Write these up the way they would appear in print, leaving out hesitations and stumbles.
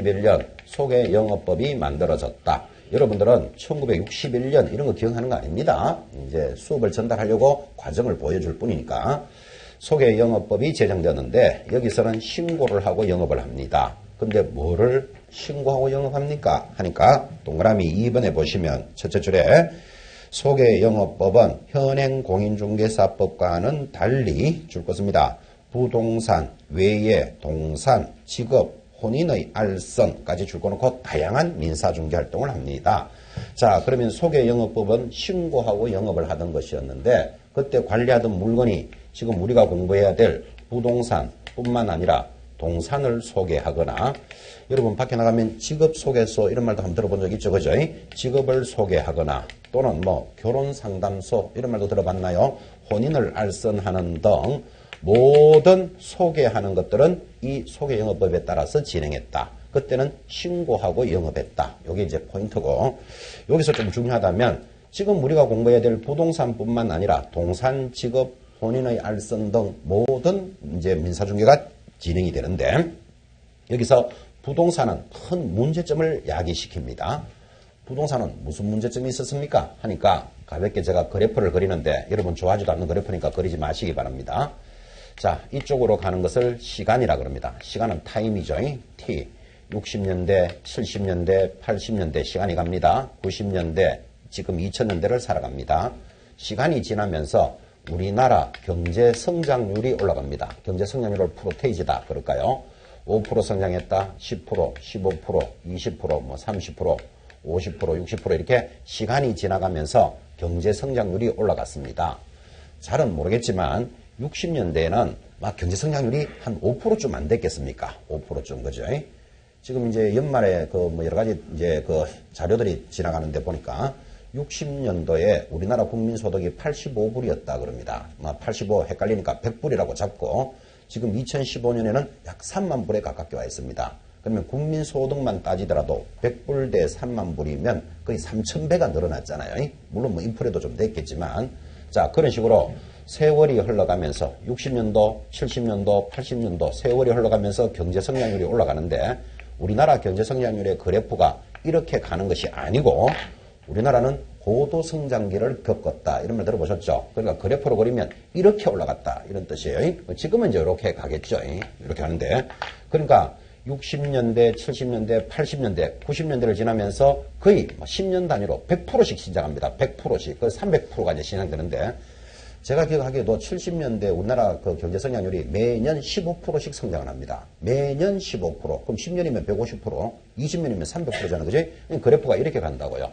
1961년 소개영업법이 만들어졌다. 여러분들은 1961년 이런 거 기억하는 거 아닙니다. 이제 수업을 전달하려고 과정을 보여줄 뿐이니까. 소개영업법이 제정되었는데 여기서는 신고를 하고 영업을 합니다. 근데 뭐를 신고하고 영업합니까? 하니까 동그라미 2번에 보시면 첫째 줄에 소개영업법은 현행 공인중개사법과는 달리 줄 것입니다. 부동산 외에 동산, 직업, 혼인의 알선까지 줄 거놓고 다양한 민사중개활동을 합니다. 자, 그러면 소개영업법은 신고하고 영업을 하던 것이었는데 그때 관리하던 물건이 지금 우리가 공부해야 될 부동산뿐만 아니라 동산을 소개하거나 여러분 밖에 나가면 직업소개소 이런 말도 한번 들어본 적 있죠, 그죠? 직업을 소개하거나 또는 뭐 결혼상담소 이런 말도 들어봤나요? 혼인을 알선하는 등 모든 소개하는 것들은 이 소개영업법에 따라서 진행했다. 그때는 신고하고 영업했다. 이게 이제 포인트고 여기서 좀 중요하다면 지금 우리가 공부해야 될 부동산뿐만 아니라 동산, 직업, 혼인의 알선 등 모든 이제 민사중개가 진행이 되는데 여기서 부동산은 큰 문제점을 야기시킵니다. 부동산은 무슨 문제점이 있었습니까? 하니까 가볍게 제가 그래프를 그리는데 여러분 좋아하지도 않는 그래프니까 그리지 마시기 바랍니다. 자, 이쪽으로 가는 것을 시간이라 그럽니다. 시간은 타임이죠. T. 60년대, 70년대, 80년대 시간이 갑니다. 90년대, 지금 2000년대를 살아갑니다. 시간이 지나면서 우리나라 경제 성장률이 올라갑니다. 경제 성장률을 프로테이지다 그럴까요? 5% 성장했다, 10%, 15%, 20%, 뭐 30%, 50%, 60% 이렇게 시간이 지나가면서 경제 성장률이 올라갔습니다. 잘은 모르겠지만 60년대에는 막 경제 성장률이 한 5%좀 안 됐겠습니까? 5%좀 그죠? 지금 이제 연말에 그 뭐 여러 가지 이제 그 자료들이 지나가는데 보니까 60년도에 우리나라 국민소득이 85불이었다 그럽니다. 85 헷갈리니까 100불이라고 잡고 지금 2015년에는 약 3만 불에 가깝게 와 있습니다. 그러면 국민소득만 따지더라도 100불 대 3만 불이면 거의 3,000배가 늘어났잖아요. 물론 뭐 인플레도 좀 됐겠지만 자 그런 식으로 세월이 흘러가면서 60년도, 70년도, 80년도 세월이 흘러가면서 경제 성장률이 올라가는데 우리나라 경제 성장률의 그래프가 이렇게 가는 것이 아니고 우리나라는 고도 성장기를 겪었다. 이런 말 들어보셨죠? 그러니까 그래프로 그리면 이렇게 올라갔다. 이런 뜻이에요. 지금은 이제 이렇게 가겠죠. 이렇게 하는데. 그러니까 60년대, 70년대, 80년대, 90년대를 지나면서 거의 10년 단위로 100%씩 신장합니다. 100%씩. 그 300%가 이제 신장되는데 제가 기억하기에도 70년대 우리나라 그 경제 성장률이 매년 15%씩 성장을 합니다. 매년 15%. 그럼 10년이면 150%, 20년이면 300%잖아요. 그지? 그래프가 이렇게 간다고요.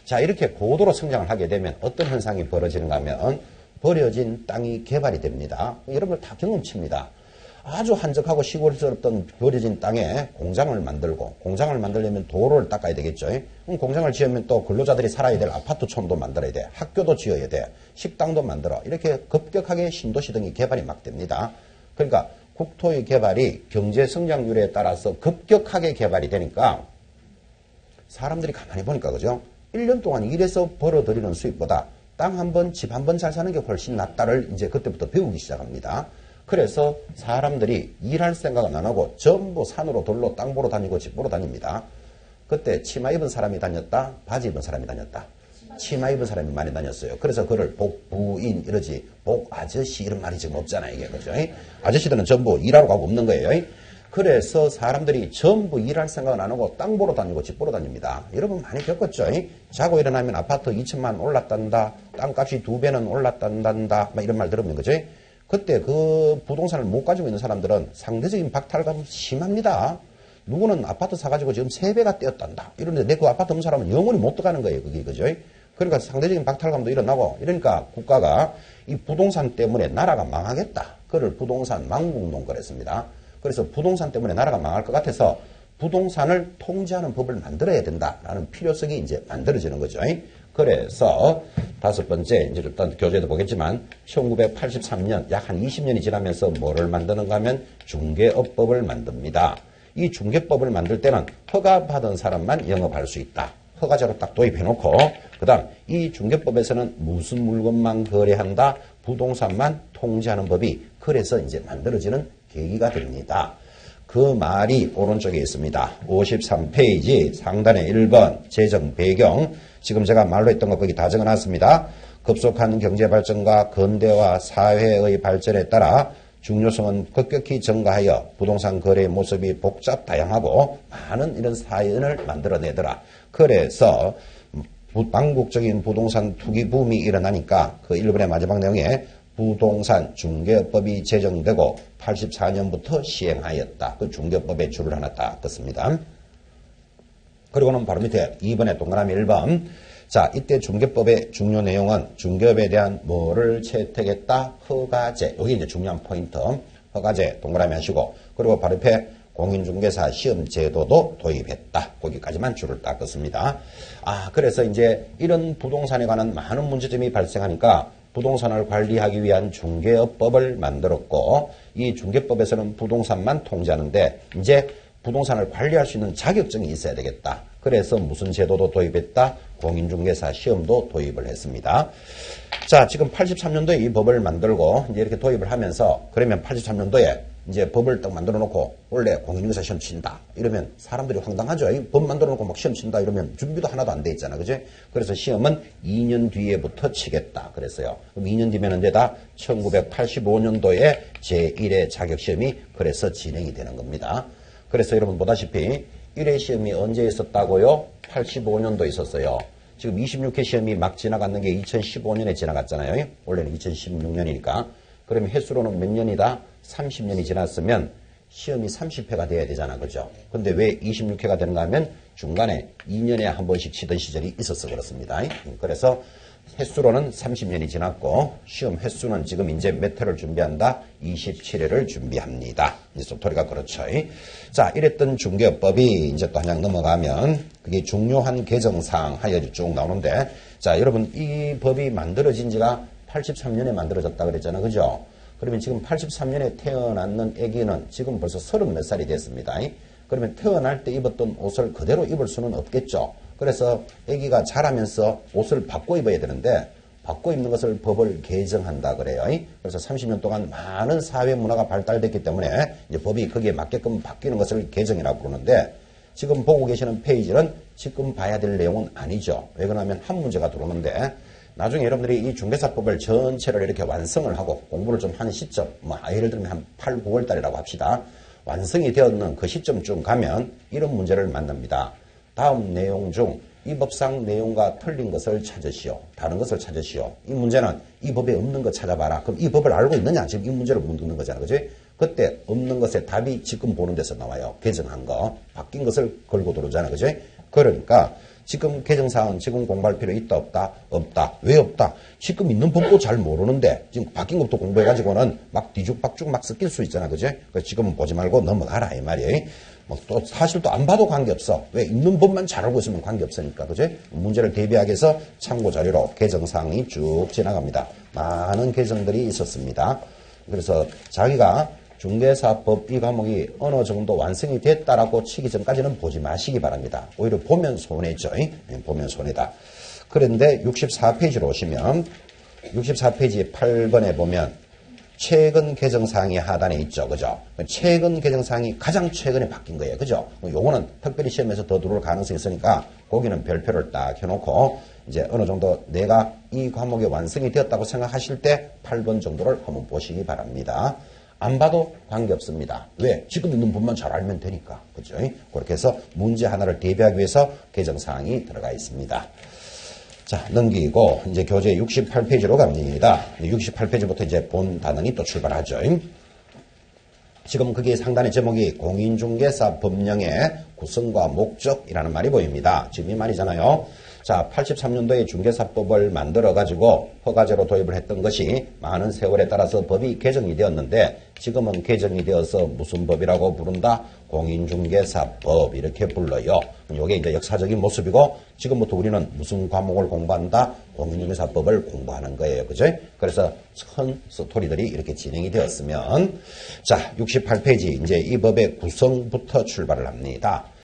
자, 이렇게 고도로 성장을 하게 되면 어떤 현상이 벌어지는가 하면 버려진 땅이 개발이 됩니다. 여러분들 다 경험치입니다. 아주 한적하고 시골스럽던 버려진 땅에 공장을 만들고 공장을 만들려면 도로를 닦아야 되겠죠. 그럼 공장을 지으면 또 근로자들이 살아야 될 아파트촌도 만들어야 돼. 학교도 지어야 돼. 식당도 만들어. 이렇게 급격하게 신도시 등이 개발이 막 됩니다. 그러니까 국토의 개발이 경제 성장률에 따라서 급격하게 개발이 되니까 사람들이 가만히 보니까 그죠? 1년 동안 일해서 벌어들이는 수입보다 땅 한 번, 집 한 번 잘 사는 게 훨씬 낫다를 이제 그때부터 배우기 시작합니다. 그래서 사람들이 일할 생각은 안 하고 전부 산으로 돌로 땅 보러 다니고 집 보러 다닙니다. 그때 치마 입은 사람이 다녔다, 바지 입은 사람이 다녔다. 치마 입은 사람이 많이 다녔어요. 그래서 그를 복부인 이러지 복아저씨 이런 말이 지금 없잖아요. 이게 그죠? 아저씨들은 전부 일하러 가고 없는 거예요. 그래서 사람들이 전부 일할 생각은 안 하고 땅 보러 다니고 집 보러 다닙니다. 여러분 많이 겪었죠? 자고 일어나면 아파트 2천만 올랐단다. 땅값이 2배는 올랐단다. 막 이런 말 들으면 그죠? 그때 그 부동산을 못 가지고 있는 사람들은 상대적인 박탈감이 심합니다. 누구는 아파트 사가지고 지금 3배가 떼었단다. 이런데 내 그 아파트 없는 사람은 영원히 못 들어가는 거예요. 그게 그죠? 그러니까 상대적인 박탈감도 일어나고 이러니까 국가가 이 부동산 때문에 나라가 망하겠다. 그를 부동산 망국농가를 했습니다. 그래서 부동산 때문에 나라가 망할 것 같아서 부동산을 통제하는 법을 만들어야 된다라는 필요성이 이제 만들어지는 거죠. 그래서 5번째, 이제 일단 교재도 보겠지만 1983년 약 한 20년이 지나면서 뭐를 만드는가 하면 중개업법을 만듭니다. 이 중개법을 만들 때는 허가받은 사람만 영업할 수 있다. 허가제로 딱 도입해놓고 그 다음 이 중개법에서는 무슨 물건만 거래한다. 부동산만 통제하는 법이 그래서 이제 만들어지는 계기가 됩니다. 그 말이 오른쪽에 있습니다. 53페이지 상단에 1번 재정 배경. 지금 제가 말로 했던 거 거기 다 적어놨습니다. 급속한 경제발전과 근대화 사회의 발전에 따라 중요성은 급격히 증가하여 부동산 거래의 모습이 복잡 다양하고 많은 이런 사연을 만들어내더라. 그래서 망국적인 부동산 투기 붐이 일어나니까 그 1번의 마지막 내용에 부동산 중개업법이 제정되고 84년부터 시행하였다. 그 중개업법에 줄을 하나 딱 긋습니다. 그리고는 바로 밑에 2번의 동그라미 1번. 자, 이때 중개법의 중요 내용은 중개업에 대한 뭐를 채택했다? 허가제. 여기 이제 중요한 포인트. 허가제 동그라미 하시고, 그리고 바로 옆에 공인중개사 시험 제도도 도입했다. 거기까지만 줄을 딱 긋습니다. 그래서 이제 이런 부동산에 관한 많은 문제점이 발생하니까 부동산을 관리하기 위한 중개업법을 만들었고, 이 중개법에서는 부동산만 통제하는데 이제 부동산을 관리할 수 있는 자격증이 있어야 되겠다. 그래서 무슨 제도도 도입했다? 공인중개사 시험도 도입을 했습니다. 자, 지금 83년도에 이 법을 만들고 이제 이렇게 도입을 하면서, 그러면 83년도에 이제 법을 딱 만들어 놓고 원래 공인중개사 시험 친다 이러면 사람들이 황당하죠. 이 법 만들어 놓고 막 시험 친다 이러면 준비도 하나도 안 돼 있잖아. 그지? 그래서 시험은 2년 뒤에부터 치겠다 그랬어요. 그럼 2년 뒤면 이제 다 1985년도에 제1회 자격시험이 그래서 진행이 되는 겁니다. 그래서 여러분 보다시피 1회 시험이 언제 있었다고요? 85년도에 있었어요. 지금 26회 시험이 막 지나갔는 게 2015년에 지나갔잖아요. 원래는 2016년이니까. 그러면 횟수로는 몇 년이다? 30년이 지났으면 시험이 30회가 돼야 되잖아. 그죠? 근데 왜 26회가 되는가 하면 중간에 2년에 한 번씩 치던 시절이 있어서 그렇습니다. 그래서 횟수로는 30년이 지났고 시험 횟수는 지금 이제 몇 회를 준비한다? 27회를 준비합니다. 이제 소토리가 그렇죠. 자, 이랬던 중개업법이 이제 또 한장 넘어가면 그게 중요한 개정사항 하여 쭉 나오는데, 자, 여러분 이 법이 만들어진 지가 83년에 만들어졌다 그랬잖아. 그죠? 그러면 지금 83년에 태어났는 아기는 지금 벌써 30 몇 살이 됐습니다. 그러면 태어날 때 입었던 옷을 그대로 입을 수는 없겠죠. 그래서 아기가 자라면서 옷을 바꿔 입어야 되는데 바꿔 입는 것을 법을 개정한다 그래요. 그래서 30년 동안 많은 사회 문화가 발달됐기 때문에 이제 법이 거기에 맞게끔 바뀌는 것을 개정이라고 부르는데, 지금 보고 계시는 페이지는 지금 봐야 될 내용은 아니죠. 왜 그러냐면 한 문제가 들어오는데, 나중에 여러분들이 이 중개사법을 전체를 이렇게 완성을 하고 공부를 좀 하는 시점, 예를 들면 한 8, 9월 달이라고 합시다. 완성이 되었는 그 시점쯤 가면 이런 문제를 만납니다. 다음 내용 중 이 법상 내용과 틀린 것을 찾으시오. 다른 것을 찾으시오. 이 문제는 이 법에 없는 거 찾아봐라. 그럼 이 법을 알고 있느냐? 지금 이 문제를 묻는 거잖아. 그지? 그때 없는 것의 답이 지금 보는 데서 나와요. 개정한 거. 바뀐 것을 걸고 들어오잖아. 그지? 그러니까 지금 개정사항은 지금 공부할 필요 있다 없다? 없다. 왜 없다? 지금 있는 법도 잘 모르는데 지금 바뀐 것도 공부해가지고는 막 뒤죽박죽 막 섞일 수 있잖아. 그지? 그래서 지금은 보지 말고 넘어가라 이 말이에요. 또 사실 또 안 봐도 관계없어. 왜? 있는 법만 잘 알고 있으면 관계없으니까. 그지? 문제를 대비하기 위해서 참고 자료로 개정사항이 쭉 지나갑니다. 많은 개정들이 있었습니다. 그래서 자기가 중개사법 이 과목이 어느 정도 완성이 됐다라고 치기 전까지는 보지 마시기 바랍니다. 오히려 보면 손해죠. 보면 손해다. 그런데 64페이지로 오시면 64페이지 8번에 보면 최근 개정사항이 하단에 있죠. 그죠? 최근 개정사항이 가장 최근에 바뀐 거예요. 그죠? 요거는 특별히 시험에서 더 들어올 가능성이 있으니까 거기는 별표를 딱 해놓고 이제 어느 정도 내가 이 과목이 완성이 되었다고 생각하실 때 8번 정도를 한번 보시기 바랍니다. 안 봐도 관계없습니다. 왜? 지금 있는 법만 잘 알면 되니까. 그죠? 그렇게 해서 문제 하나를 대비하기 위해서 개정사항이 들어가 있습니다. 자, 넘기고 이제 교재 68페이지로 갑니다. 68페이지부터 이제 본 단원이 또 출발하죠. 지금 그게 상단의 제목이 공인중개사 법령의 구성과 목적이라는 말이 보입니다. 지금 이 말이잖아요. 자, 83년도에 중개사법을 만들어가지고 허가제로 도입을 했던 것이 많은 세월에 따라서 법이 개정이 되었는데 지금은 개정이 되어서 무슨 법이라고 부른다? 공인중개사법 이렇게 불러요. 이게 이제 역사적인 모습이고 지금부터 우리는 무슨 과목을 공부한다? 공인중개사법을 공부하는 거예요. 그죠? 그래서 큰 스토리들이 이렇게 진행이 되었으면 자, 68페이지 이제 이 법의 구성부터 출발을 합니다.